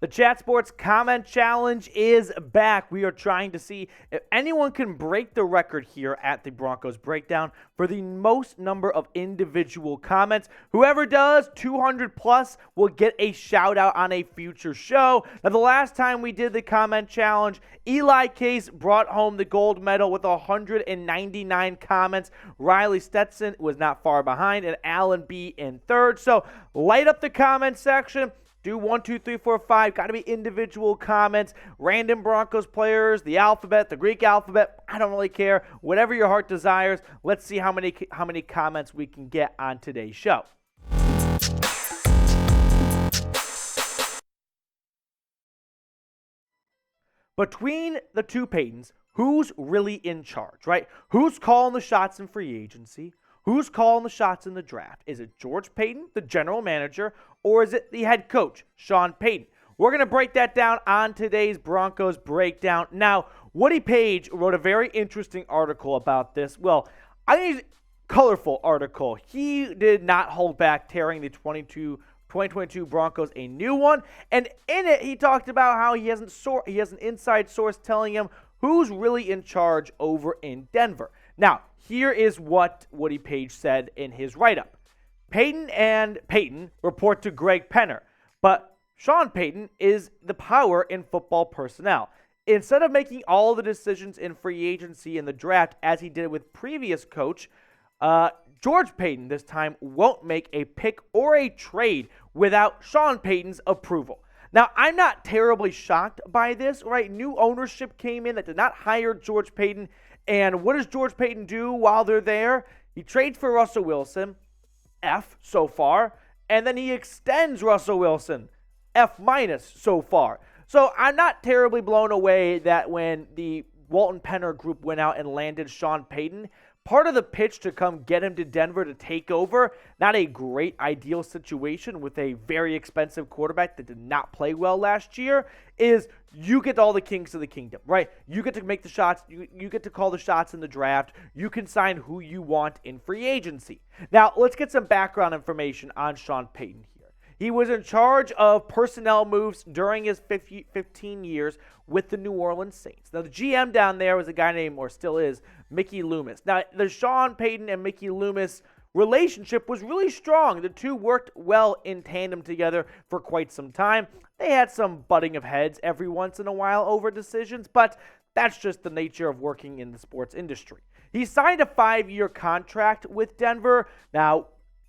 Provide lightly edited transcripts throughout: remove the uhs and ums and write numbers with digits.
The Chat Sports Comment Challenge is back. We are trying to see if anyone can break the record here at the Broncos Breakdown for the most number of individual comments. Whoever does 200 plus will get a shout out on a future show. Now, the last time we did the comment challenge, Eli Case brought home the gold medal with 199 comments. Riley Stetson was not far behind, and Alan B in third. So light up the comment section. Do 1, 2, 3, 4, 5. Got to be individual comments. Random Broncos players, the alphabet, the Greek alphabet. I don't really care. Whatever your heart desires. Let's see how many comments we can get on today's show. Between the two Paytons, who's really in charge, right? Who's calling the shots in free agency? Who's calling the shots in the draft? Is it George Paton, the general manager, or is it the head coach, Sean Payton? We're going to break that down on today's Broncos Breakdown. Now, Woody Paige wrote a very interesting article about this. Well, I think it's a colorful article. He did not hold back tearing the 2022 Broncos a new one. And in it, he talked about how he has an inside source telling him who's really in charge over in Denver. Now, here is what Woody Paige said in his write-up. Payton and Paton report to Greg Penner, but Sean Payton is the power in football personnel. Instead of making all the decisions in free agency and the draft as he did with previous coach, George Paton this time won't make a pick or a trade without Sean Payton's approval. Now, I'm not terribly shocked by this, right? New ownership came in that did not hire George Paton. And what does George Paton do while they're there? He trades for Russell Wilson, F so far, and then he extends Russell Wilson, F minus so far. So I'm not terribly blown away that when the Walton Penner group went out and landed Sean Payton, part of the pitch to come get him to Denver to take over, not a great ideal situation with a very expensive quarterback that did not play well last year, is you get all the kings of the kingdom, right? You get to make the shots. You get to call the shots in the draft. You can sign who you want in free agency. Now, let's get some background information on Sean Payton here. He was in charge of personnel moves during his 15 years with the New Orleans Saints. Now, the GM down there was a guy named, or still is, Mickey Loomis. Now, the Sean Payton and Mickey Loomis relationship was really strong. The two worked well in tandem together for quite some time. They had some butting of heads every once in a while over decisions, but that's just the nature of working in the sports industry. He signed a 5-year contract with Denver. Now,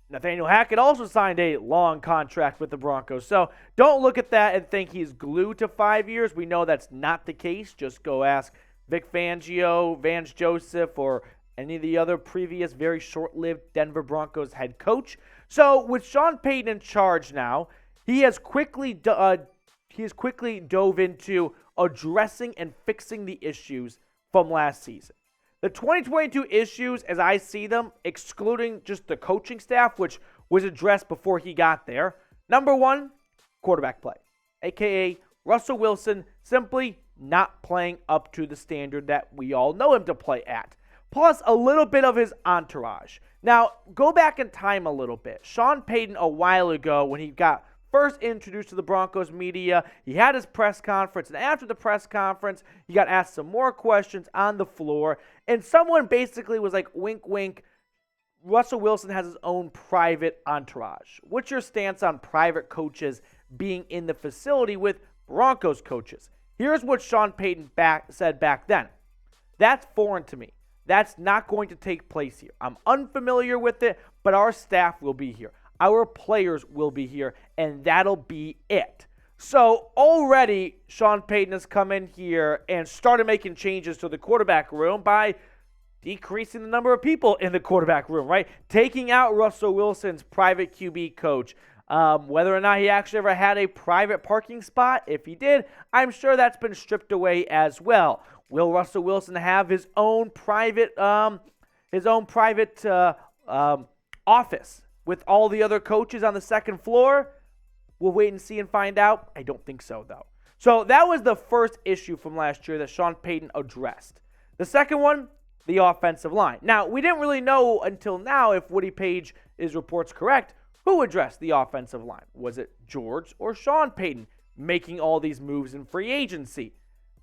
Nathaniel Hackett also signed a long contract with the Broncos. So don't look at that and think he's glued to 5 years. We know that's not the case. Just go ask Vic Fangio, Vance Joseph, or any of the other previous very short-lived Denver Broncos head coach. So with Sean Payton in charge now, he has quickly dove into addressing and fixing the issues from last season. The 2022 issues, as I see them, excluding just the coaching staff, which was addressed before he got there. Number one, quarterback play, a.k.a. Russell Wilson simply not playing up to the standard that we all know him to play at. Plus a little bit of his entourage. Now, go back in time a little bit. Sean Payton, a while ago, when he got first introduced to the Broncos media, he had his press conference, and after the press conference, he got asked some more questions on the floor, and someone basically was like, wink, wink, Russell Wilson has his own private entourage. What's your stance on private coaches being in the facility with Broncos coaches? Here's what Sean Payton said back then. That's foreign to me. That's not going to take place here. I'm unfamiliar with it, but our staff will be here. Our players will be here, and that'll be it. So already Sean Payton has come in here and started making changes to the quarterback room by decreasing the number of people in the quarterback room, right? Taking out Russell Wilson's private QB coach. Whether or not he actually ever had a private parking spot, if he did, I'm sure that's been stripped away as well. Will Russell Wilson have his own private office with all the other coaches on the second floor? We'll wait and see and find out. I don't think so, though. So that was the first issue from last year that Sean Payton addressed. The second one, the offensive line. Now, we didn't really know until now, if Woody Paige's report's correct, who addressed the offensive line. Was it George or Sean Payton? making all these moves in free agency?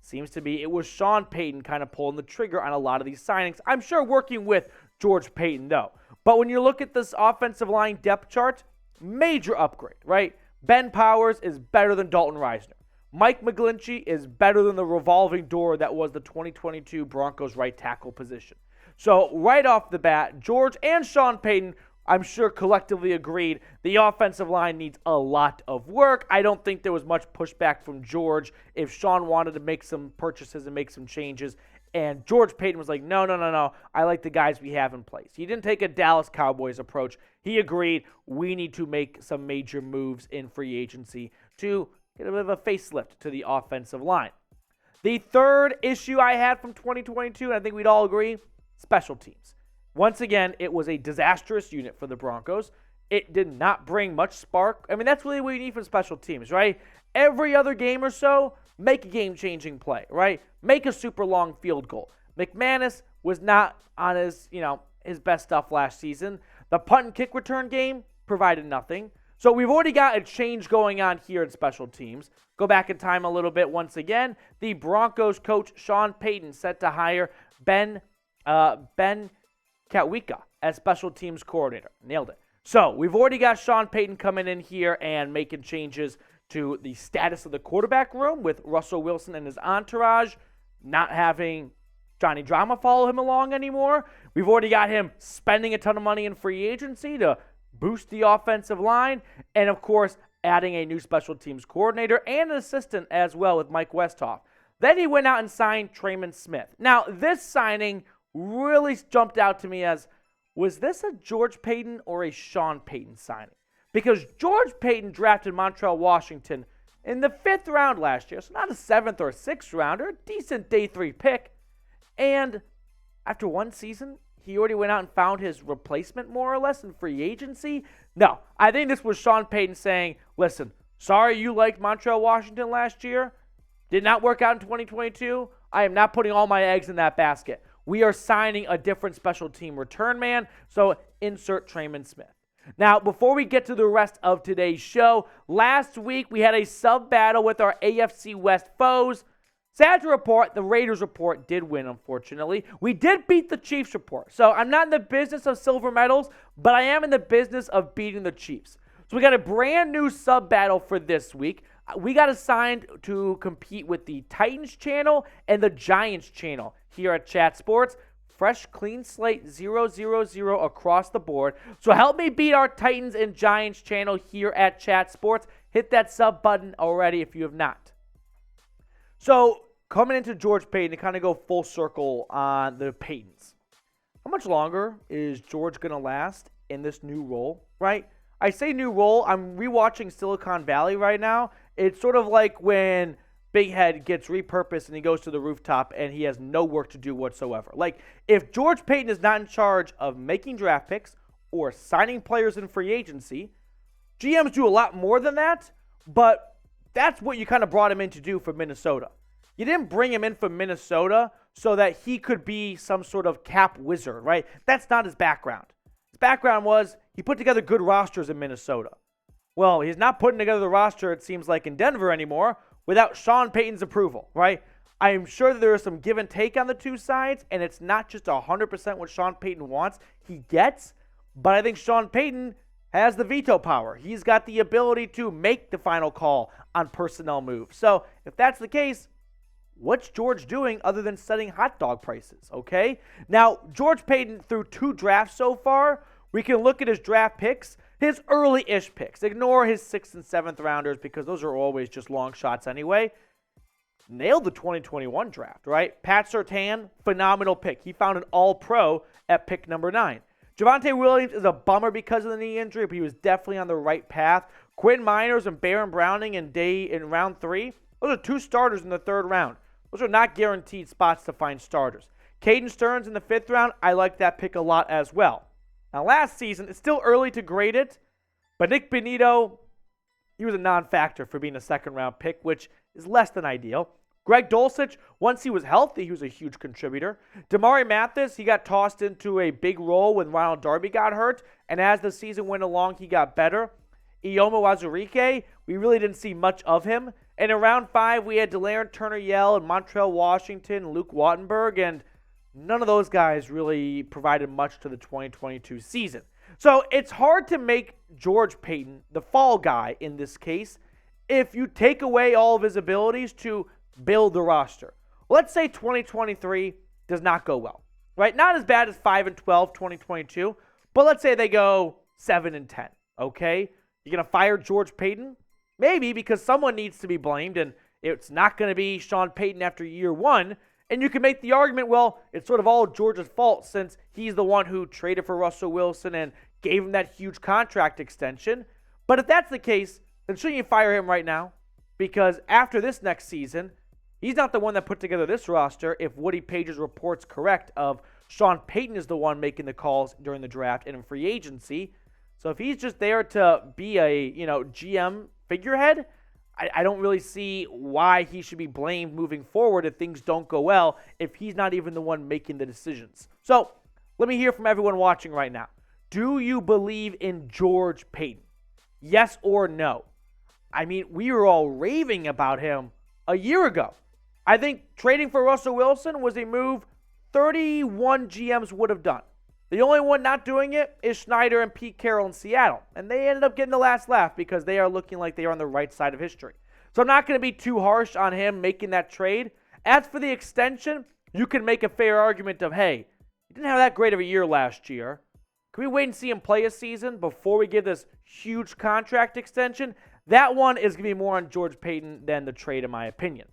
Seems to be it was Sean Payton kind of pulling the trigger on a lot of these signings. I'm sure working with George Paton, though. But when you look at this offensive line depth chart, major upgrade, right? Ben Powers is better than Dalton Risner. Mike McGlinchey is better than the revolving door that was the 2022 Broncos right tackle position. So right off the bat, George and Sean Payton, I'm sure collectively agreed the offensive line needs a lot of work. I don't think there was much pushback from George if Sean wanted to make some purchases and make some changes. And George Paton was like, no. I like the guys we have in place. He didn't take a Dallas Cowboys approach. He agreed we need to make some major moves in free agency to get a bit of a facelift to the offensive line. The third issue I had from 2022, and I think we'd all agree, special teams. Once again, it was a disastrous unit for the Broncos. It did not bring much spark. I mean, that's really what you need from special teams, right? Every other game or so, make a game-changing play, right? Make a super long field goal. McManus was not on his best stuff last season. The punt and kick return game provided nothing. So we've already got a change going on here in special teams. Go back in time a little bit once again. The Broncos coach, Sean Payton, set to hire Ben Katwika as special teams coordinator. Nailed it. So we've already got Sean Payton coming in here and making changes to the status of the quarterback room with Russell Wilson and his entourage not having Johnny Drama follow him along anymore. We've already got him spending a ton of money in free agency to boost the offensive line, and of course, adding a new special teams coordinator and an assistant as well with Mike Westhoff. Then he went out and signed Trayman Smith. Now, this signing really jumped out to me as, was this a George Paton or a Sean Payton signing? Because George Paton drafted Montrell Washington in the 5th round last year, so not a 7th or 6th rounder, a decent day 3 pick. And after one season, he already went out and found his replacement more or less in free agency. No, I think this was Sean Payton saying, listen, sorry you liked Montrell Washington last year. Did not work out in 2022. I am not putting all my eggs in that basket. We are signing a different special team return man, so insert Trayman Smith. Now, before we get to the rest of today's show, last week we had a sub-battle with our AFC West foes. Sad to report, the Raiders report did win, unfortunately. We did beat the Chiefs report. So I'm not in the business of silver medals, but I am in the business of beating the Chiefs. So we got a brand new sub-battle for this week. We got assigned to compete with the Titans channel and the Giants channel here at Chat Sports. Fresh, clean slate, 0-0-0 across the board. So help me beat our Titans and Giants channel here at Chat Sports. Hit that sub button already if you have not. So coming into George Paton to kind of go full circle on the Paytons. How much longer is George going to last in this new role, right? I say new role. I'm rewatching Silicon Valley right now. It's sort of like when Big Head gets repurposed and he goes to the rooftop and he has no work to do whatsoever. Like, if George Paton is not in charge of making draft picks or signing players in free agency, GMs do a lot more than that, but that's what you kind of brought him in to do for Minnesota. You didn't bring him in for Minnesota so that he could be some sort of cap wizard, right? That's not his background. His background was he put together good rosters in Minnesota. Well, he's not putting together the roster, it seems like, in Denver anymore without Sean Payton's approval, right? I am sure that there is some give and take on the two sides, and it's not just 100% what Sean Payton wants, he gets, but I think Sean Payton has the veto power. He's got the ability to make the final call on personnel moves. So if that's the case, what's George doing other than setting hot dog prices, okay? Now, George Paton, through 2 drafts so far, we can look at his draft picks, his early-ish picks. Ignore his 6th and 7th rounders because those are always just long shots anyway. Nailed the 2021 draft, right? Pat Surtain, phenomenal pick. He found an all-pro at pick number 9. Javonte Williams is a bummer because of the knee injury, but he was definitely on the right path. Quinn Miners and Baron Browning in round 3. Those are 2 starters in the 3rd round. Those are not guaranteed spots to find starters. Caden Stearns in the 5th round, I like that pick a lot as well. Now, last season, it's still early to grade it, but Nick Benito, he was a non-factor for being a 2nd-round pick, which is less than ideal. Greg Dulcich, once he was healthy, he was a huge contributor. Damari Mathis, he got tossed into a big role when Ronald Darby got hurt, and as the season went along, he got better. Ioma Wazurike, we really didn't see much of him. And in round 5, we had Delarrin Turner-Yell and Montrell Washington, Luke Wattenberg, and none of those guys really provided much to the 2022 season. So it's hard to make George Paton the fall guy in this case if you take away all of his abilities to build the roster. Let's say 2023 does not go well, right? Not as bad as 5-12 2022, but let's say they go 7-10, okay? You're going to fire George Paton? Maybe, because someone needs to be blamed, and it's not going to be Sean Payton after year 1. And you can make the argument, well, it's sort of all George's fault since he's the one who traded for Russell Wilson and gave him that huge contract extension. But if that's the case, then shouldn't you fire him right now? Because after this next season, he's not the one that put together this roster if Woody Paige's report's correct of Sean Payton is the one making the calls during the draft and in free agency. So if he's just there to be a, GM figurehead, I don't really see why he should be blamed moving forward if things don't go well if he's not even the one making the decisions. So let me hear from everyone watching right now. Do you believe in George Paton? Yes or no? I mean, we were all raving about him a year ago. I think trading for Russell Wilson was a move 31 GMs would have done. The only one not doing it is Schneider and Pete Carroll in Seattle. And they ended up getting the last laugh because they are looking like they are on the right side of history. So I'm not going to be too harsh on him making that trade. As for the extension, you can make a fair argument of, hey, he didn't have that great of a year last year. Can we wait and see him play a season before we give this huge contract extension? That one is going to be more on George Paton than the trade, in my opinion.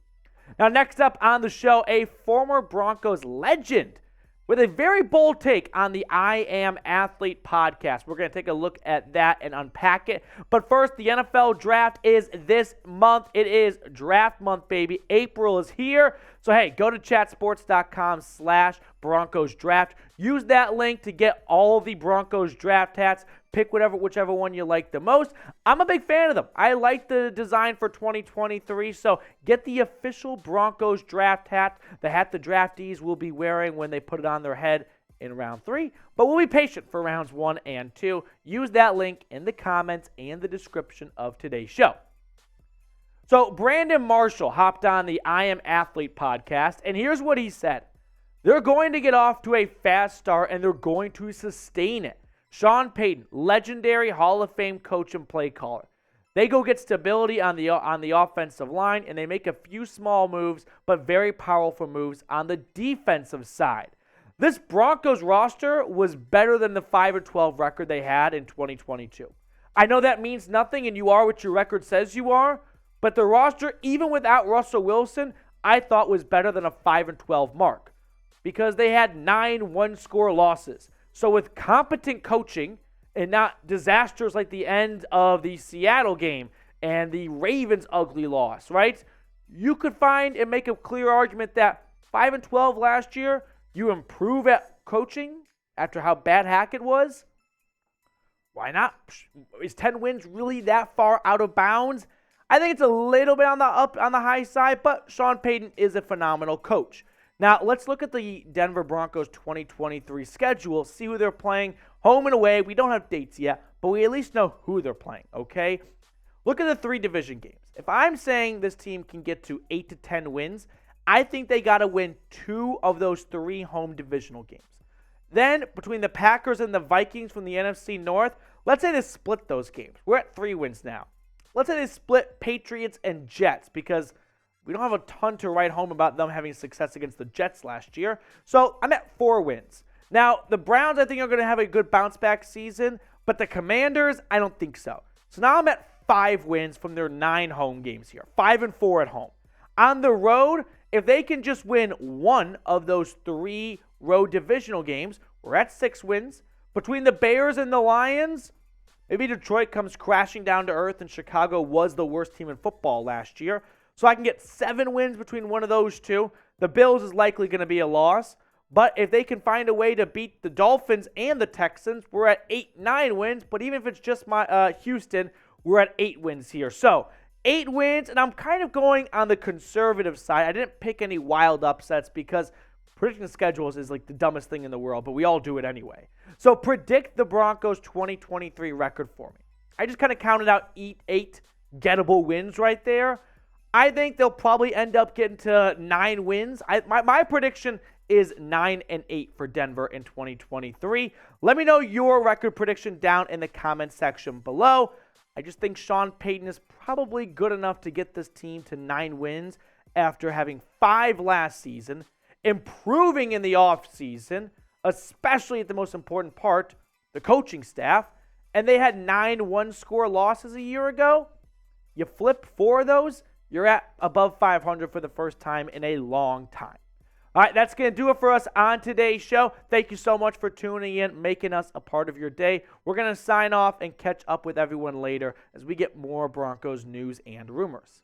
Now, next up on the show, a former Broncos legend with a very bold take on the I Am Athlete podcast. We're going to take a look at that and unpack it. But first, the NFL draft is this month. It is draft month, baby. April is here. So, hey, go to chatsports.com/Broncos draft. Use that link to get all the Broncos draft hats. Pick whichever one you like the most. I'm a big fan of them. I like the design for 2023, so get the official Broncos draft hat, the hat the draftees will be wearing when they put it on their head in round 3. But we'll be patient for rounds 1 and 2. Use that link in the comments and the description of today's show. So Brandon Marshall hopped on the I Am Athlete podcast, and here's what he said. They're going to get off to a fast start, and they're going to sustain it. Sean Payton, legendary Hall of Fame coach and play caller. They go get stability on the offensive line, and they make a few small moves, but very powerful moves on the defensive side. This Broncos roster was better than the 5-12 record they had in 2022. I know that means nothing, and you are what your record says you are, but the roster, even without Russell Wilson, I thought was better than a 5-12 mark because they had 9 one-score losses. So with competent coaching and not disasters like the end of the Seattle game and the Ravens' ugly loss, right? You could find and make a clear argument that 5-12 last year, you improve at coaching after how bad Hackett was. Why not? Is 10 wins really that far out of bounds? I think it's a little bit on the high side, but Sean Payton is a phenomenal coach. Now, let's look at the Denver Broncos 2023 schedule, see who they're playing home and away. We don't have dates yet, but we at least know who they're playing, okay? Look at the 3 division games. If I'm saying this team can get to 8 to 10 wins, I think they got to win 2 of those 3 home divisional games. Then, between the Packers and the Vikings from the NFC North, let's say they split those games. We're at 3 wins now. Let's say they split Patriots and Jets because we don't have a ton to write home about them having success against the Jets last year. So I'm at 4 wins. Now, the Browns, I think, are going to have a good bounce-back season, but the Commanders, I don't think so. So now I'm at 5 wins from their 9 home games here, 5-4 at home. On the road, if they can just win 1 of those 3 road divisional games, we're at 6 wins. Between the Bears and the Lions, maybe Detroit comes crashing down to earth and Chicago was the worst team in football last year. So I can get 7 wins between one of those 2. The Bills is likely going to be a loss. But if they can find a way to beat the Dolphins and the Texans, we're at 8-9 wins. But even if it's just Houston, we're at 8 wins here. So 8 wins, and I'm kind of going on the conservative side. I didn't pick any wild upsets because predicting the schedules is like the dumbest thing in the world, but we all do it anyway. So predict the Broncos 2023 record for me. I just kind of counted out 8 gettable wins right there. I think they'll probably end up getting to 9 wins. My prediction is 9-8 for Denver in 2023. Let me know your record prediction down in the comment section below. I just think Sean Payton is probably good enough to get this team to 9 wins after having 5 last season, improving in the offseason, especially at the most important part, the coaching staff, and they had 9 one-score losses a year ago. You flip 4 of those, you're at above 500 for the first time in a long time. All right, that's going to do it for us on today's show. Thank you so much for tuning in, making us a part of your day. We're going to sign off and catch up with everyone later as we get more Broncos news and rumors.